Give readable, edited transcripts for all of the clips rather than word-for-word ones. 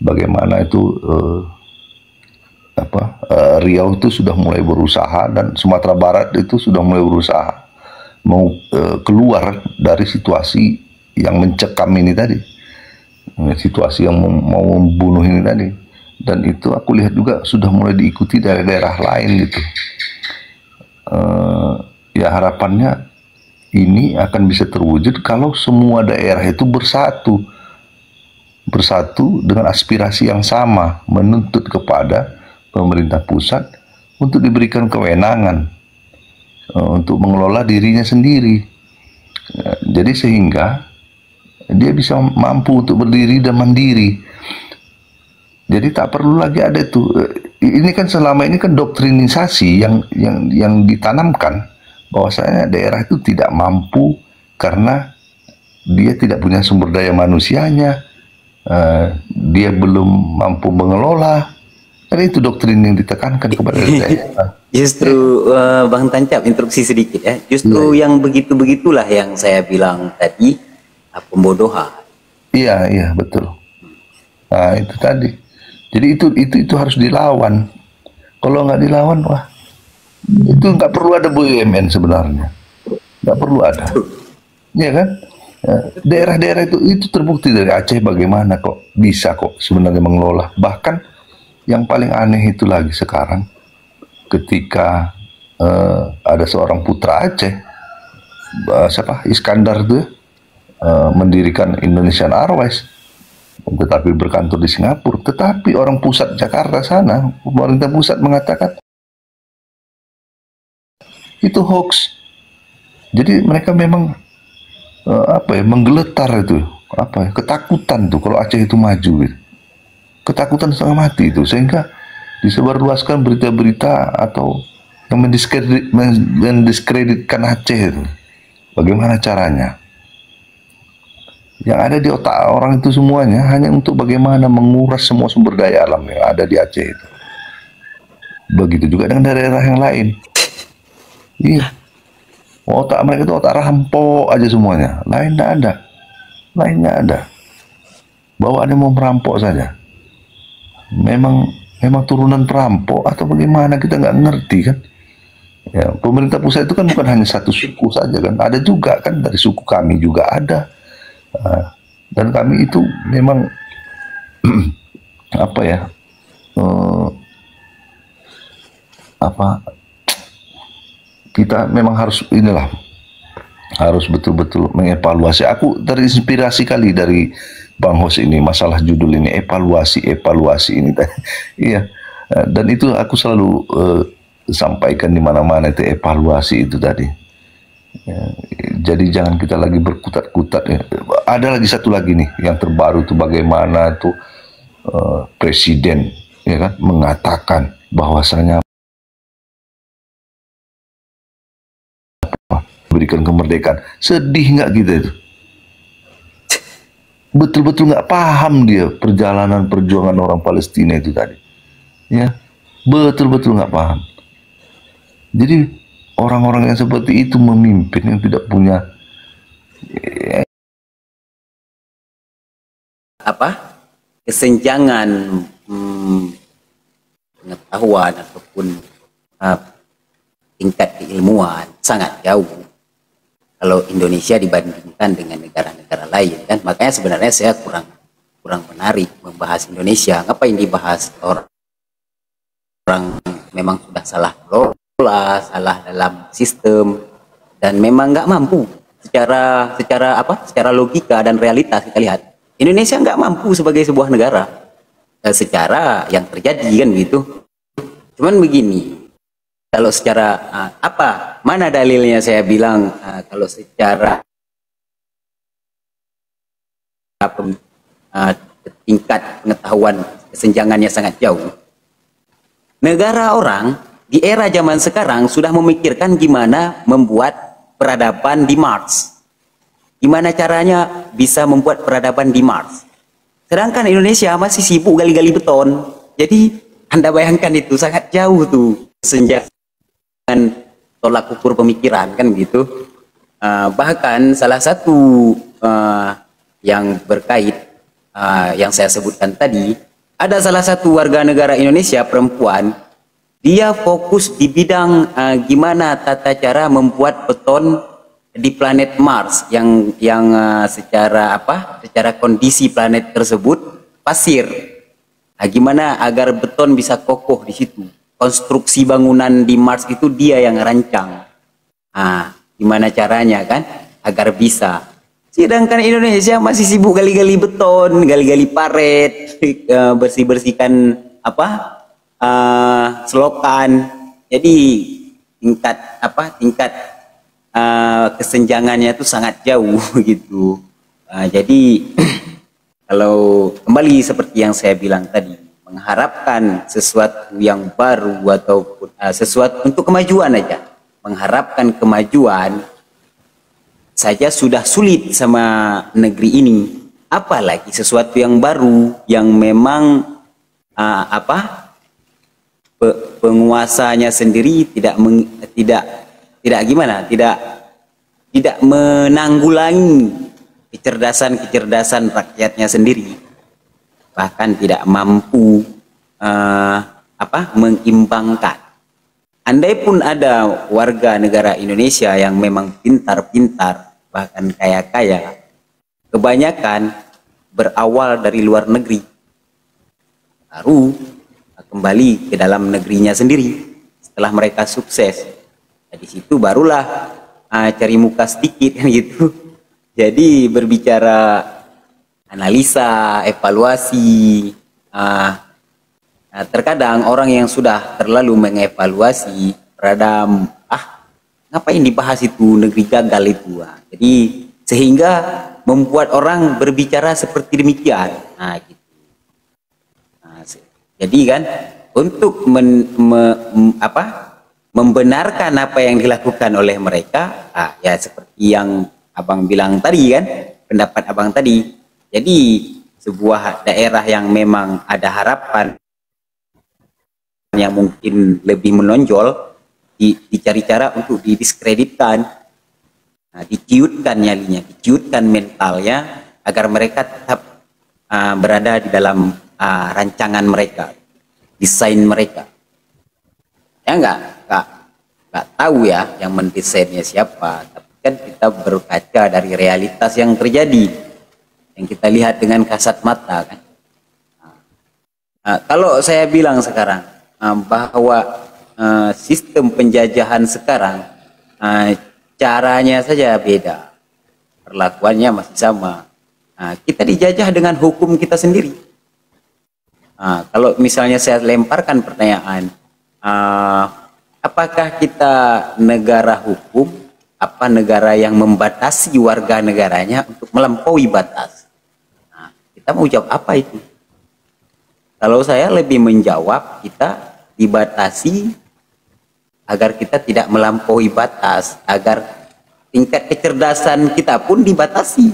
bagaimana itu Riau itu sudah mulai berusaha dan Sumatera Barat itu sudah mulai berusaha mau keluar dari situasi yang mencekam ini tadi, situasi yang mau membunuh ini tadi. Dan itu aku lihat juga sudah mulai diikuti dari daerah lain gitu. Ya harapannya ini akan bisa terwujud kalau semua daerah itu bersatu dengan aspirasi yang sama, menuntut kepada pemerintah pusat untuk diberikan kewenangan untuk mengelola dirinya sendiri. Jadi sehingga dia bisa mampu untuk berdiri dan mandiri. Jadi tak perlu lagi ada itu. Ini kan selama ini kan doktrinisasi yang ditanamkan bahwasanya daerah itu tidak mampu karena dia tidak punya sumber daya manusianya, dia belum mampu mengelola. Karena itu doktrin yang ditekankan kepada daerah. Justru Bang Tancap, instruksi sedikit ya. Justru yang begitu-begitulah yang saya bilang tadi, pembodohan. Iya betul. Nah itu tadi. Jadi itu harus dilawan. Kalau nggak dilawan, wah itu nggak perlu ada BUMN sebenarnya. Nggak perlu ada. Iya kan? Daerah-daerah itu terbukti dari Aceh bagaimana kok bisa kok sebenarnya mengelola. Bahkan yang paling aneh itu lagi sekarang, ketika ada seorang putra Aceh, Iskandar itu mendirikan Indonesian Airways, tetapi berkantor di Singapura. Tetapi orang pusat Jakarta sana, pemerintah pusat mengatakan itu hoax. Jadi mereka memang menggeletar itu, ketakutan tuh kalau Aceh itu maju gitu. Ketakutan setengah mati itu, sehingga disebarluaskan berita-berita atau yang mendiskreditkan Aceh itu. Bagaimana caranya? Yang ada di otak orang itu semuanya hanya untuk bagaimana menguras semua sumber daya alam yang ada di Aceh itu. Begitu juga dengan daerah yang lain. Iya. Otak mereka itu otak rampok aja semuanya. Lainnya ada. Bawaannya mau merampok saja. Memang turunan perampok atau bagaimana, kita nggak ngerti kan. Ya, pemerintah pusat itu kan bukan hanya satu suku saja kan, ada juga kan dari suku kami juga ada. Dan kami itu memang kita memang harus betul-betul mengevaluasi. Aku terinspirasi kali dari Bang Hos ini, masalah judul ini, evaluasi ini. Iya, dan itu aku selalu sampaikan di mana-mana, itu evaluasi itu tadi. Ya, jadi jangan kita lagi berkutat-kutat. Ya. Ada lagi satu lagi nih yang terbaru tuh, bagaimana tuh presiden ya kan mengatakan bahwasanya berikan kemerdekaan. Sedih nggak kita itu? Betul-betul nggak paham dia perjalanan perjuangan orang Palestina itu tadi. Ya, betul-betul nggak paham. Jadi orang-orang yang seperti itu memimpin yang tidak punya kesenjangan pengetahuan ataupun tingkat keilmuan sangat jauh kalau Indonesia dibandingkan dengan negara-negara lain kan. Makanya sebenarnya saya kurang menarik membahas Indonesia. Ngapain dibahas? Orang memang sudah salah kelola, salah dalam sistem, dan memang nggak mampu secara logika dan realitas. Kita lihat Indonesia nggak mampu sebagai sebuah negara secara yang terjadi kan gitu. Cuman begini, kalau secara mana dalilnya saya bilang kalau secara tingkat pengetahuan kesenjangannya sangat jauh. Negara orang di era zaman sekarang sudah memikirkan gimana membuat peradaban di Mars. Gimana caranya bisa membuat peradaban di Mars. Sedangkan Indonesia masih sibuk gali-gali beton. Jadi Anda bayangkan itu sangat jauh tuh kesenjangan tolak ukur pemikiran kan gitu. Bahkan salah satu yang berkait yang saya sebutkan tadi, ada salah satu warga negara Indonesia perempuan, dia fokus di bidang gimana tata cara membuat beton di planet Mars yang secara kondisi planet tersebut pasir. Nah, gimana agar beton bisa kokoh di situ. Konstruksi bangunan di Mars itu dia yang rancang. Nah, gimana caranya kan agar bisa. Sedangkan Indonesia masih sibuk gali-gali beton, gali-gali paret, bersih-bersihkan selokan. Jadi tingkat kesenjangannya itu sangat jauh gitu. Jadi kalau kembali seperti yang saya bilang tadi, mengharapkan sesuatu yang baru ataupun sesuatu untuk kemajuan aja, mengharapkan kemajuan saja sudah sulit sama negeri ini, apalagi sesuatu yang baru yang memang penguasanya sendiri tidak menanggulangi kecerdasan rakyatnya sendiri, bahkan tidak mampu mengimbangkan. Andai pun ada warga negara Indonesia yang memang pintar-pintar, bahkan kaya-kaya, kebanyakan berawal dari luar negeri, baru kembali ke dalam negerinya sendiri setelah mereka sukses. Nah, di situ barulah cari muka sedikit kan gitu. Jadi berbicara analisa, evaluasi. Terkadang orang yang sudah terlalu mengevaluasi terhadap ngapain dibahas itu, negeri gagal itu. Jadi sehingga membuat orang berbicara seperti demikian. Nah, gitu. Jadi kan untuk membenarkan apa yang dilakukan oleh mereka, ya seperti yang abang bilang tadi kan, pendapat abang tadi. Jadi sebuah daerah yang memang ada harapan yang mungkin lebih menonjol, dicari cara untuk didiskreditkan, diciutkan nyalinya, diciutkan mentalnya, agar mereka tetap berada di dalam rancangan mereka, desain mereka. Ya nggak tahu ya yang mendesainnya siapa, tapi kan kita berkaca dari realitas yang terjadi, yang kita lihat dengan kasat mata kan. Kalau saya bilang sekarang bahwa sistem penjajahan sekarang caranya saja beda, perlakuannya masih sama. Kita dijajah dengan hukum kita sendiri. Kalau misalnya saya lemparkan pertanyaan, apakah kita negara hukum, apa negara yang membatasi warga negaranya untuk melampaui batas? Kita mau jawab apa itu? Kalau saya lebih menjawab, kita dibatasi agar kita tidak melampaui batas, agar tingkat kecerdasan kita pun dibatasi.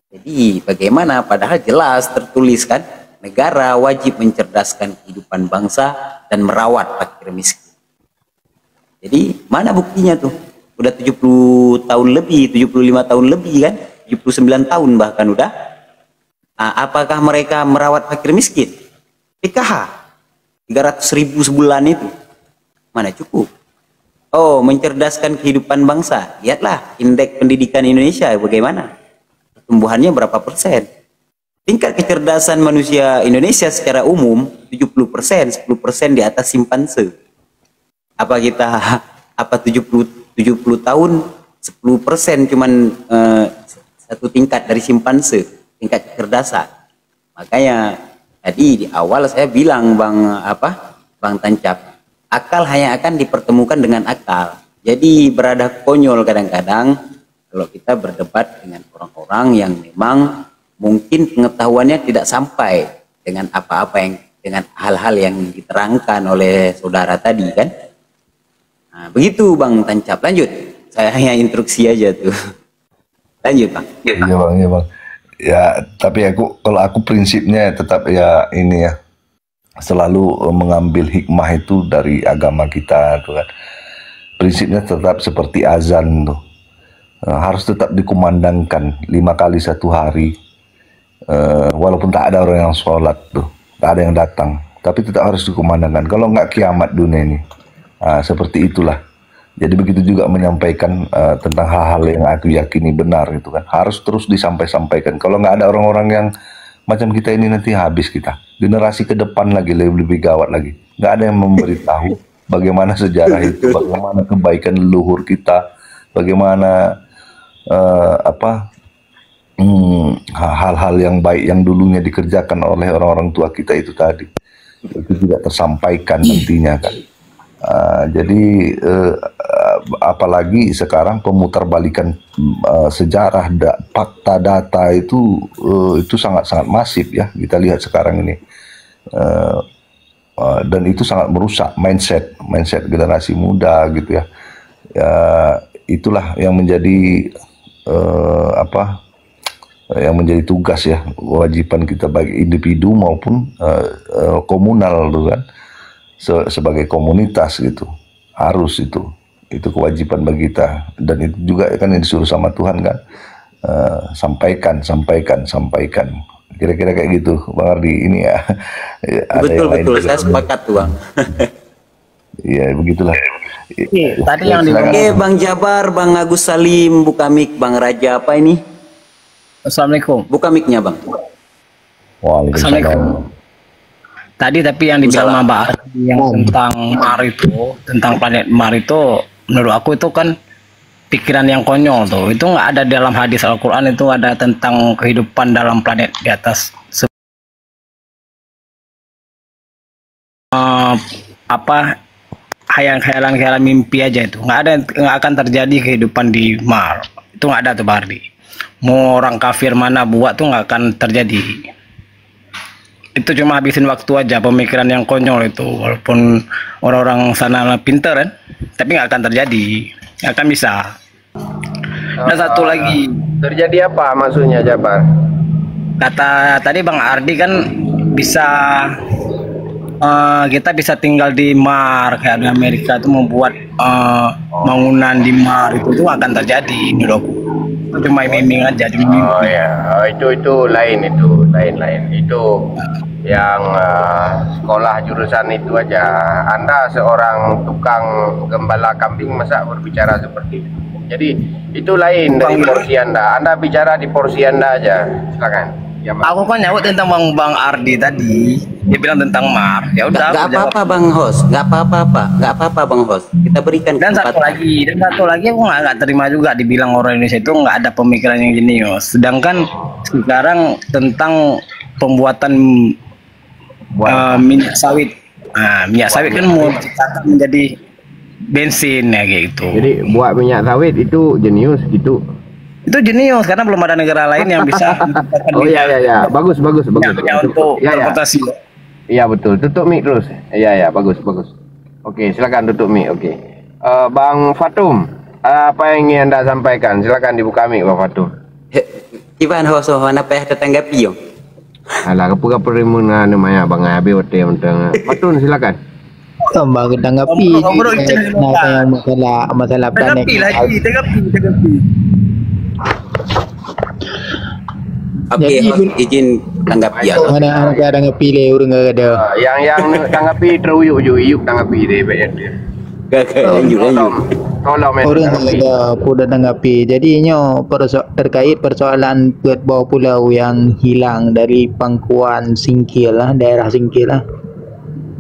Jadi bagaimana? Padahal jelas tertulis kan, negara wajib mencerdaskan kehidupan bangsa dan merawat fakir miskin. Jadi mana buktinya tuh? Udah 70 tahun lebih, 75 tahun lebih kan? 79 tahun bahkan udah. Apakah mereka merawat fakir miskin? PKH 300.000 sebulan itu mana cukup? Oh, mencerdaskan kehidupan bangsa. Lihatlah indeks pendidikan Indonesia bagaimana, pertumbuhannya berapa persen. Tingkat kecerdasan manusia Indonesia secara umum 70%, 10% di atas simpanse. Apa 70 tahun 10% cuman satu tingkat dari simpanse, tingkat kecerdasan. Makanya tadi di awal saya bilang Bang Tancap, akal hanya akan dipertemukan dengan akal. Jadi berada konyol kadang-kadang kalau kita berdebat dengan orang-orang yang memang mungkin pengetahuannya tidak sampai dengan dengan hal-hal yang diterangkan oleh saudara tadi kan. Nah, begitu Bang Tancap, lanjut. Saya hanya instruksi aja tuh. Lanjut Bang. Iya Bang, iya Bang. Ya, tapi kalau aku prinsipnya tetap ya ini ya, selalu mengambil hikmah itu dari agama kita tuh kan. Prinsipnya tetap seperti azan tuh, harus tetap dikumandangkan 5 kali satu hari. walaupun tak ada orang yang sholat tuh, tak ada yang datang, tapi tetap harus dikumandangkan. Kalau nggak kiamat dunia ini. Seperti itulah. Jadi begitu juga menyampaikan tentang hal-hal yang aku yakini benar gitu kan. Harus terus disampaikan. Kalau nggak ada orang-orang yang macam kita ini, nanti habis kita. Generasi ke depan lagi lebih gawat lagi. Nggak ada yang memberitahu bagaimana sejarah itu, bagaimana kebaikan leluhur kita, bagaimana hal-hal yang baik yang dulunya dikerjakan oleh orang-orang tua kita itu tadi. Itu tidak tersampaikan nantinya kan. Jadi apalagi sekarang pemutarbalikan sejarah, fakta, data itu sangat-sangat masif ya, kita lihat sekarang ini, dan itu sangat merusak mindset generasi muda gitu ya. Itulah yang menjadi yang menjadi tugas ya, kewajiban kita baik individu maupun komunal tuh kan. Sebagai komunitas gitu, harus itu kewajiban bagi kita, dan itu juga kan yang disuruh sama Tuhan kan, sampaikan, kira-kira kayak gitu Bang Ardi ini ya. Betul, saya sepakat tuh Bang. Ya begitulah. Tadi yang Oke, Bang Jabar, Bang Agus Salim, buka mic. Bang Raja apa ini? Assalamualaikum. Buka mic-nya Bang. Waalaikumsalam. Tadi tapi yang dibilang Mbak Ardi yang tentang Mar itu, tentang planet Mar itu, menurut aku itu kan pikiran yang konyol tuh. Itu nggak ada dalam hadis Al-Quran, itu ada tentang kehidupan dalam planet di atas. Khayal-khayalan mimpi aja itu. Nggak akan terjadi kehidupan di Mar. Itu nggak ada tuh Mbak Ardi. Mau orang kafir mana buat tuh nggak akan terjadi. Itu cuma habisin waktu aja, pemikiran yang konyol itu, walaupun orang-orang sana pinter kan, tapi nggak akan terjadi, nggak akan bisa. Dan satu lagi, terjadi apa maksudnya Jabar? Kata tadi Bang Ardi kan bisa kita bisa tinggal di Mar, kayak di Amerika itu membuat bangunan di Mar, itu akan terjadi menurut aku. Itu cuma iming aja. Oh ya, itu lain, itu yang sekolah jurusan itu aja. Anda seorang tukang gembala kambing, masa berbicara seperti itu? Jadi itu lain dari porsi Anda. Anda bicara di porsi Anda aja. Silakan. Ya, aku kan nyawut tentang Bang Ardi tadi, dia bilang tentang Mar. Ya udah. Nggak apa-apa Bang Host, nggak apa-apa Bang Host. Kita berikan dan satu lagi aku nggak terima juga dibilang orang Indonesia itu nggak ada pemikiran yang jenius. Sedangkan sekarang tentang pembuatan minyak sawit. Minyak sawit kan mau diciptakan menjadi bensin ya kayak gitu. Jadi buat minyak sawit itu jenius gitu. Itu jenius karena belum ada negara lain yang bisa oh iya, bagus. Untuk transportasi. Iya betul, tutup mic terus. Iya, bagus. Oke, silakan tutup mic. Oke. Bang Fatum, apa yang ingin Anda sampaikan? Silakan dibuka mic Bang Fatum. Gimana Host, apa yang tetanggapi yo? Alah, kapur rimuna namanya Bang Abi waktu yang Fatum silakan. Bang tanggapi masalah planet. Tanggapi. Oke, izin tanggapi ya. Mana ada ngepilih orang ada. Yang tanggapi teruyuk tanggapi deh bayar dia. Tolong orang ada pun tanggapi. Jadinya terkait persoalan buat bawah pulau yang hilang dari pangkuan Singkil lah, daerah Singkil lah.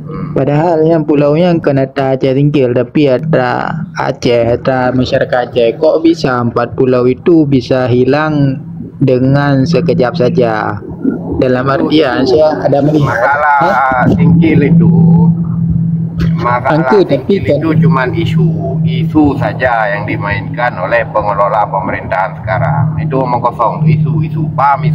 Padahal yang pulaunya kan ada Aceh Singkil, tapi ada Aceh, ada masyarakat Aceh. Kok bisa 4 pulau itu bisa hilang dengan sekejap saja? Dalam artian saya ada melihat masalah Singkil itu, itu cuma isu saja yang dimainkan oleh pengelola pemerintahan sekarang. Itu omong kosong, isu paham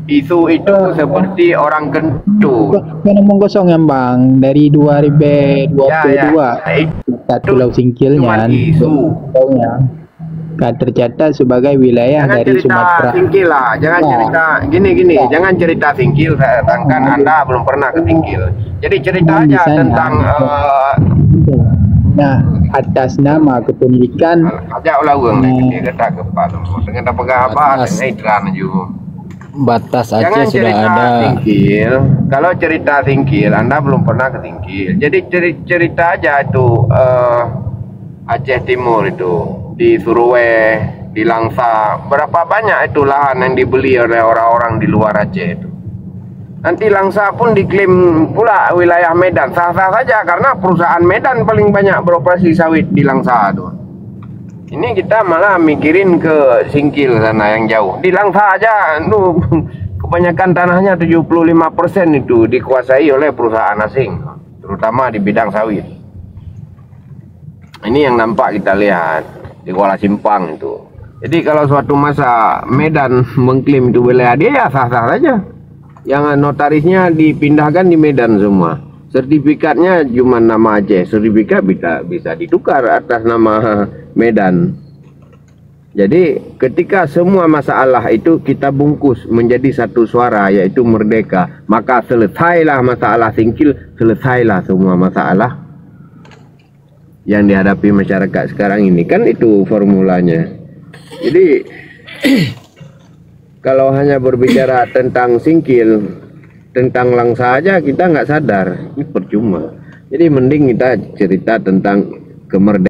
isu itu seperti orang kentut. Kan omong kosong ya Bang, dari 2022 Pulau Singkilnya isu kan tercatat sebagai wilayah jangan dari Sumatera. Singkil lah, jangan cerita gini, jangan cerita Singkil, sedangkan Anda belum pernah ke Singkil. Jadi cerita aja tentang atas nama kepemilikan aja ulah uang kita kepak dengan apa dengan itran juga. batas Aceh Jangan sudah cerita ada. Singkil. Kalau cerita Singkil, Anda belum pernah ke Singkil. Jadi cerita aja itu Aceh Timur itu, di Suruwe, di Langsa. Berapa banyak itu lahan yang dibeli oleh orang-orang di luar Aceh itu. Nanti Langsa pun diklaim pula wilayah Medan. Sah-sah saja karena perusahaan Medan paling banyak beroperasi sawit di Langsa itu. Ini kita malah mikirin ke Singkil sana yang jauh. Di Langsa aja, kebanyakan tanahnya 75% itu dikuasai oleh perusahaan asing, terutama di bidang sawit. Ini yang nampak kita lihat di Kuala Simpang itu. Jadi kalau suatu masa Medan mengklaim itu wilayah dia, ya sah-sah saja. Yang notarisnya dipindahkan di Medan semua. Sertifikatnya cuma nama Aceh, sertifikat bisa ditukar atas nama Medan. Jadi ketika semua masalah itu kita bungkus menjadi satu suara, yaitu merdeka, maka selesailah masalah Singkil, selesailah semua masalah yang dihadapi masyarakat sekarang ini. Kan itu formulanya. Jadi kalau hanya berbicara tentang Singkil, tentang Langsa aja kita nggak sadar, ini percuma. Jadi mending kita cerita tentang kemerdekaan.